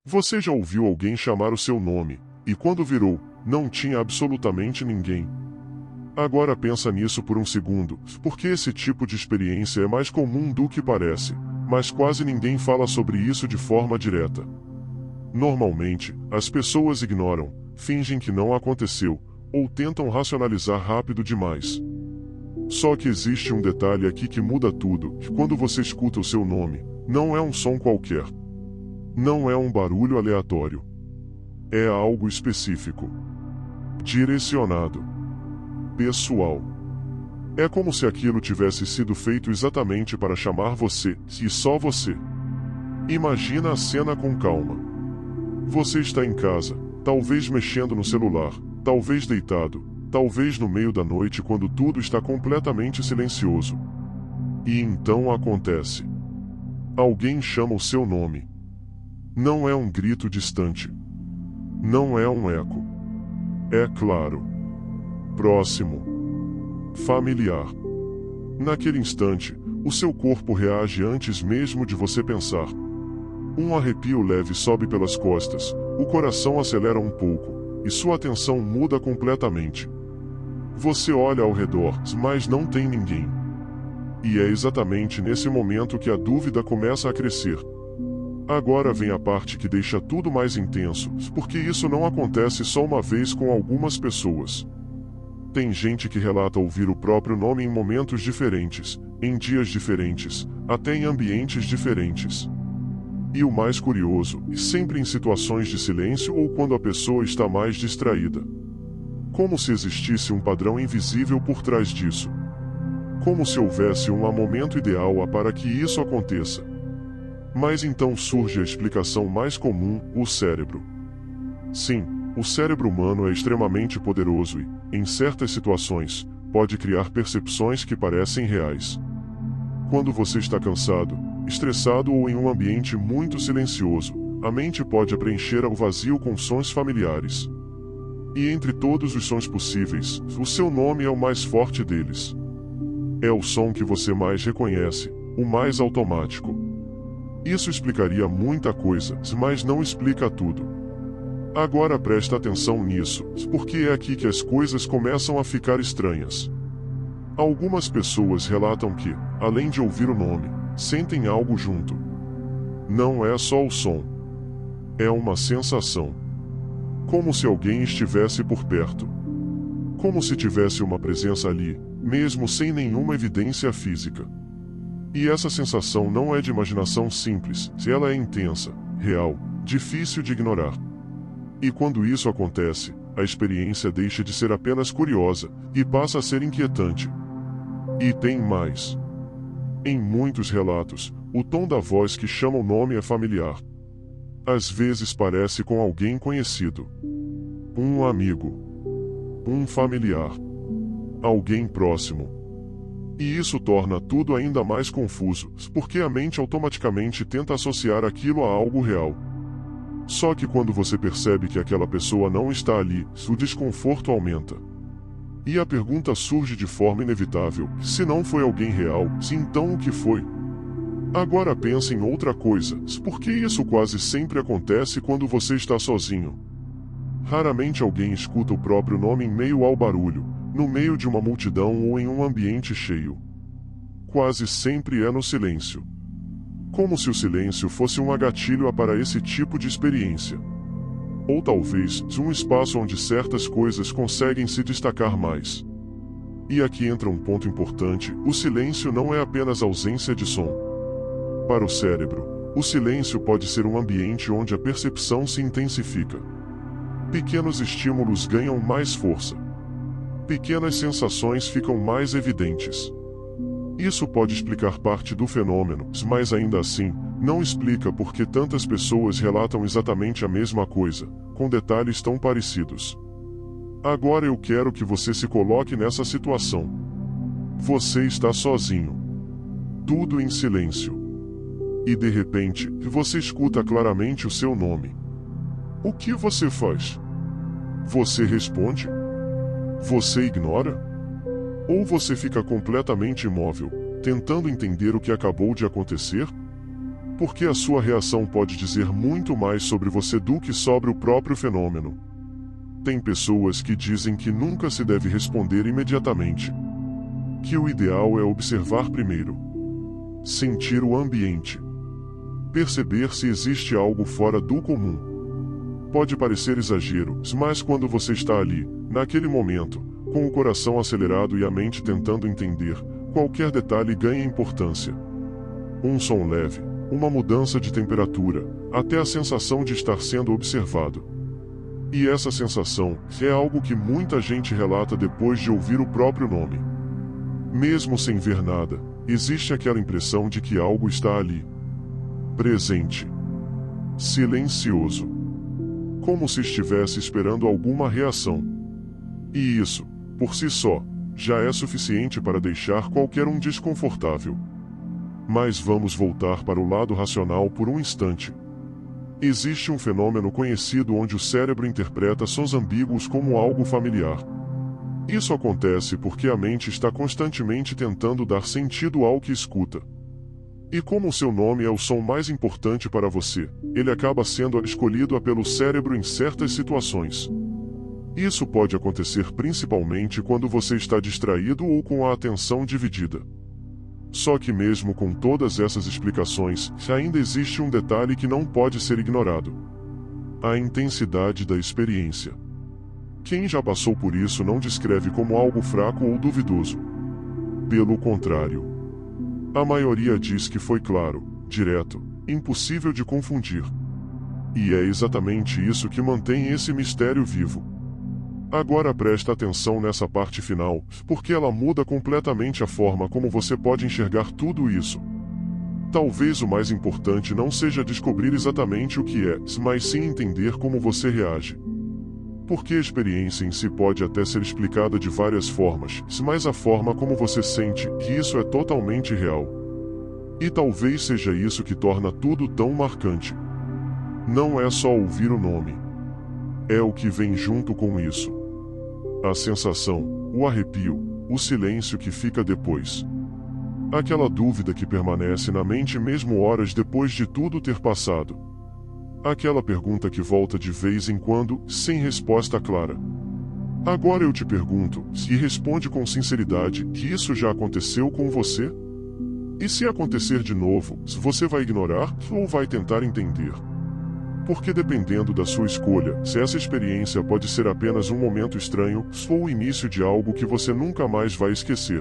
Você já ouviu alguém chamar o seu nome, e quando virou, não tinha absolutamente ninguém? Agora pensa nisso por um segundo, porque esse tipo de experiência é mais comum do que parece, mas quase ninguém fala sobre isso de forma direta. Normalmente, as pessoas ignoram, fingem que não aconteceu, ou tentam racionalizar rápido demais. Só que existe um detalhe aqui que muda tudo, que quando você escuta o seu nome, não é um som qualquer. Não é um barulho aleatório. É algo específico. Direcionado. Pessoal. É como se aquilo tivesse sido feito exatamente para chamar você, e só você. Imagina a cena com calma. Você está em casa, talvez mexendo no celular, talvez deitado, talvez no meio da noite quando tudo está completamente silencioso. E então acontece. Alguém chama o seu nome. Não é um grito distante. Não é um eco. É claro. Próximo. Familiar. Naquele instante, o seu corpo reage antes mesmo de você pensar. Um arrepio leve sobe pelas costas, o coração acelera um pouco, e sua atenção muda completamente. Você olha ao redor, mas não tem ninguém. E é exatamente nesse momento que a dúvida começa a crescer. Agora vem a parte que deixa tudo mais intenso, porque isso não acontece só uma vez com algumas pessoas. Tem gente que relata ouvir o próprio nome em momentos diferentes, em dias diferentes, até em ambientes diferentes. E o mais curioso, sempre em situações de silêncio ou quando a pessoa está mais distraída. Como se existisse um padrão invisível por trás disso. Como se houvesse um momento ideal para que isso aconteça. Mas então surge a explicação mais comum, o cérebro. Sim, o cérebro humano é extremamente poderoso e, em certas situações, pode criar percepções que parecem reais. Quando você está cansado, estressado ou em um ambiente muito silencioso, a mente pode preencher o vazio com sons familiares. E entre todos os sons possíveis, o seu nome é o mais forte deles. É o som que você mais reconhece, o mais automático. Isso explicaria muita coisa, mas não explica tudo. Agora presta atenção nisso, porque é aqui que as coisas começam a ficar estranhas. Algumas pessoas relatam que, além de ouvir o nome, sentem algo junto. Não é só o som. É uma sensação. Como se alguém estivesse por perto. Como se tivesse uma presença ali, mesmo sem nenhuma evidência física. E essa sensação não é de imaginação simples, ela é intensa, real, difícil de ignorar. E quando isso acontece, a experiência deixa de ser apenas curiosa, e passa a ser inquietante. E tem mais. Em muitos relatos, o tom da voz que chama o nome é familiar. Às vezes parece com alguém conhecido. Um amigo. Um familiar. Alguém próximo. E isso torna tudo ainda mais confuso, porque a mente automaticamente tenta associar aquilo a algo real. Só que quando você percebe que aquela pessoa não está ali, o desconforto aumenta. E a pergunta surge de forma inevitável: se não foi alguém real, então o que foi? Agora pense em outra coisa, porque isso quase sempre acontece quando você está sozinho. Raramente alguém escuta o próprio nome em meio ao barulho, no meio de uma multidão ou em um ambiente cheio. Quase sempre é no silêncio. Como se o silêncio fosse um gatilho para esse tipo de experiência. Ou talvez, um espaço onde certas coisas conseguem se destacar mais. E aqui entra um ponto importante: o silêncio não é apenas ausência de som. Para o cérebro, o silêncio pode ser um ambiente onde a percepção se intensifica. Pequenos estímulos ganham mais força. Pequenas sensações ficam mais evidentes. Isso pode explicar parte do fenômeno, mas ainda assim, não explica por que tantas pessoas relatam exatamente a mesma coisa, com detalhes tão parecidos. Agora eu quero que você se coloque nessa situação. Você está sozinho. Tudo em silêncio. E de repente, você escuta claramente o seu nome. O que você faz? Você responde? Você ignora? Ou você fica completamente imóvel, tentando entender o que acabou de acontecer? Porque a sua reação pode dizer muito mais sobre você do que sobre o próprio fenômeno. Tem pessoas que dizem que nunca se deve responder imediatamente. Que o ideal é observar primeiro. Sentir o ambiente. Perceber se existe algo fora do comum. Pode parecer exagero, mas quando você está ali, naquele momento, com o coração acelerado e a mente tentando entender, qualquer detalhe ganha importância. Um som leve, uma mudança de temperatura, até a sensação de estar sendo observado. E essa sensação é algo que muita gente relata depois de ouvir o próprio nome. Mesmo sem ver nada, existe aquela impressão de que algo está ali. Presente. Silencioso. Como se estivesse esperando alguma reação. E isso, por si só, já é suficiente para deixar qualquer um desconfortável. Mas vamos voltar para o lado racional por um instante. Existe um fenômeno conhecido onde o cérebro interpreta sons ambíguos como algo familiar. Isso acontece porque a mente está constantemente tentando dar sentido ao que escuta. E como o seu nome é o som mais importante para você, ele acaba sendo escolhido pelo cérebro em certas situações. Isso pode acontecer principalmente quando você está distraído ou com a atenção dividida. Só que mesmo com todas essas explicações, ainda existe um detalhe que não pode ser ignorado. A intensidade da experiência. Quem já passou por isso não descreve como algo fraco ou duvidoso. Pelo contrário. A maioria diz que foi claro, direto, impossível de confundir. E é exatamente isso que mantém esse mistério vivo. Agora presta atenção nessa parte final, porque ela muda completamente a forma como você pode enxergar tudo isso. Talvez o mais importante não seja descobrir exatamente o que é, mas sim entender como você reage. Porque a experiência em si pode até ser explicada de várias formas, mas a forma como você sente que isso é totalmente real. E talvez seja isso que torna tudo tão marcante. Não é só ouvir o nome. É o que vem junto com isso. A sensação, o arrepio, o silêncio que fica depois. Aquela dúvida que permanece na mente mesmo horas depois de tudo ter passado. Aquela pergunta que volta de vez em quando, sem resposta clara. Agora eu te pergunto, e responde com sinceridade, que isso já aconteceu com você? E se acontecer de novo, você vai ignorar ou vai tentar entender? Porque dependendo da sua escolha, se essa experiência pode ser apenas um momento estranho ou o início de algo que você nunca mais vai esquecer.